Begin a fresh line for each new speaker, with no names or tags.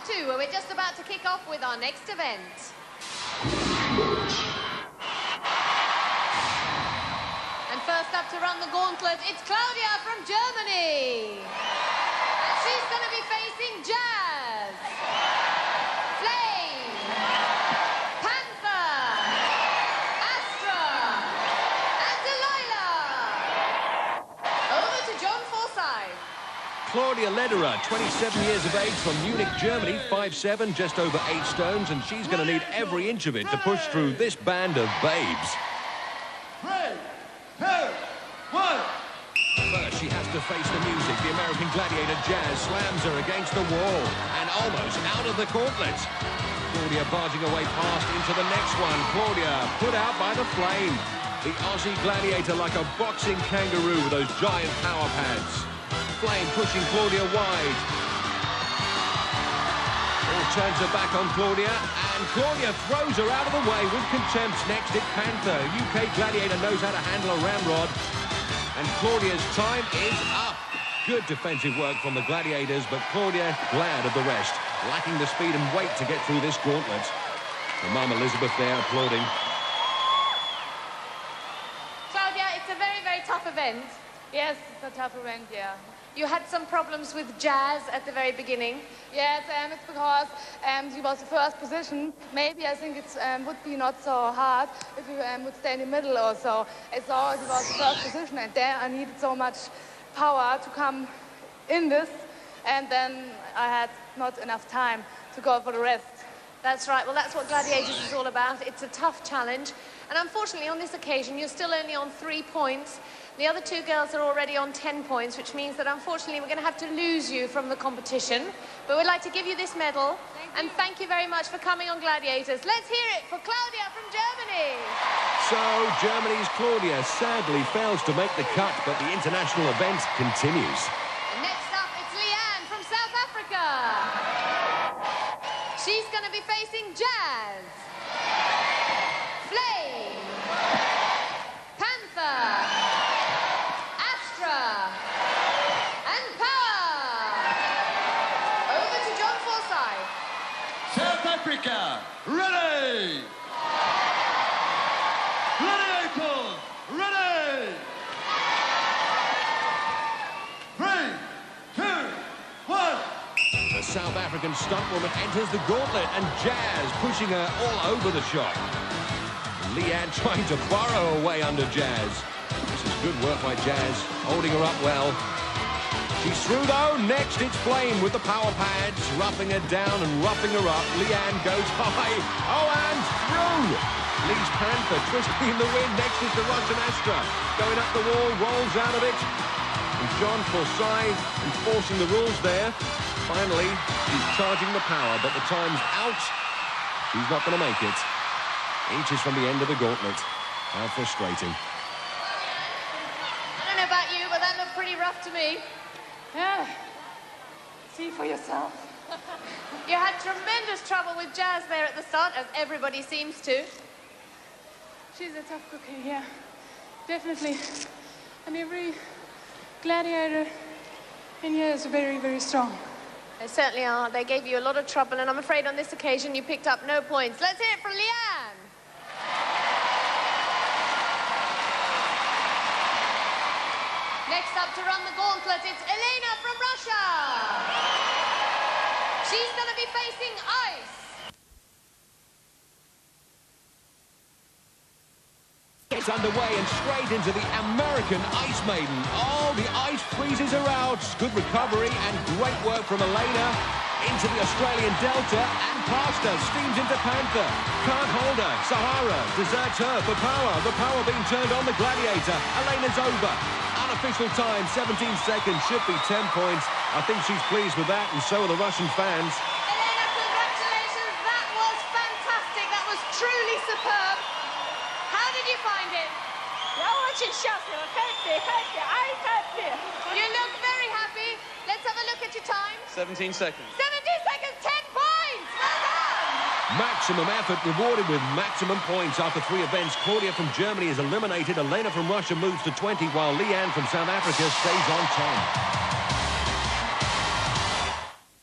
part 2, where we're just about to kick off with our next event. And first up to run the gauntlet, it's Claudia from Germany. And she's going to be facing Jazz, Flame, Panther, ASTRA, and Delilah. Over to John Forsyth.
Claudia Lederer, 27 years of age, from Munich, Germany, 5'7", just over 8 stones, and she's going to need every inch of it to push through this band of babes.
3, 2, 1.
First, she has to face the music. The American gladiator Jazz slams her against the wall and almost out of the gauntlet. Claudia barging away past into the next one. Claudia put out by the Flame. The Aussie gladiator like a boxing kangaroo with those giant power pads. Flame pushing Claudia wide. All turns her back on Claudia, and Claudia throws her out of the way with contempt. Next, it's Panther. UK gladiator knows how to handle a ramrod. And Claudia's time is up. Good defensive work from the gladiators, but Claudia glad of the rest, lacking the speed and weight to get through this gauntlet. And Mum Elizabeth there applauding.
Claudia, it's a very, very tough event.
Yes, it's a tough event, yeah.
You had some problems with Jazz at the very beginning.
Yes, it's because she was the first position. Maybe I think it would be not so hard if you would stay in the middle or so. I saw she was the first position, and there I needed so much power to come in this, and then I had not enough time to go for the rest.
That's right. Well, that's what Gladiators is all about. It's a tough challenge. And unfortunately, on this occasion, you're still only on 3 points. The other 2 girls are already on 10 points, which means that, unfortunately, we're going to have to lose you from the competition. But we'd like to give you this medal. And thank you very much for coming on Gladiators. Let's hear it for Claudia from Germany.
So, Germany's Claudia sadly fails to make the cut, but the international event continues.
And next up, it's Leanne from South Africa. She's going to be facing Jazz, Flame, Panther, ASTRA, and Power. Over to John Forsyth.
South Africa, ready! Gladiators, ready! 3, 2, 1.
The South African stuntwoman enters the gauntlet, and Jazz pushing her all over the shop. Leanne trying to burrow away under Jazz. This is good work by Jazz, holding her up well. She's through though. Next it's Flame with the power pads, roughing her down and roughing her up. Leanne goes high. Oh, and through! Leaves Panther twisting in the wind. Next is the Russian ASTRA. Going up the wall, rolls out of it. And John Forsyth enforcing the rules there. Finally, she's charging the power, but the time's out. She's not going to make it. Inches from the end of the gauntlet. How frustrating.
I don't know about you, but that looked pretty rough to me.
Yeah. See for yourself.
You had tremendous trouble with Jazz there at the start, as everybody seems to.
She's a tough cookie, yeah. Definitely. And every gladiator in here is very, very strong.
They certainly are. They gave you a lot of trouble, and I'm afraid on this occasion you picked up no points. Let's hear it from Leanne. Next up to run the gauntlet, it's Elena from Russia. She's going to be facing ice.
Gets underway and straight into the American Ice Maiden. Oh, the ice freezes her out. Good recovery and great work from Elena. Into the Australian Delta and past her. Steams into Panther. Can't hold her. SAHARA deserts her for Power. The Power being turned on the Gladiator. Elena's over. Unofficial time, 17 seconds. Should be 10 points. I think she's pleased with that, and so are the Russian fans.
Elena, congratulations. That was fantastic. That was truly superb. How did you find it? You look very happy. Let's have a look at your time.
17 seconds.
17 seconds, 10 points. Well done.
Maximum effort rewarded with maximum points. After 3 events, Claudia from Germany is eliminated. Elena from Russia moves to 20, while Leanne from South Africa stays on 10.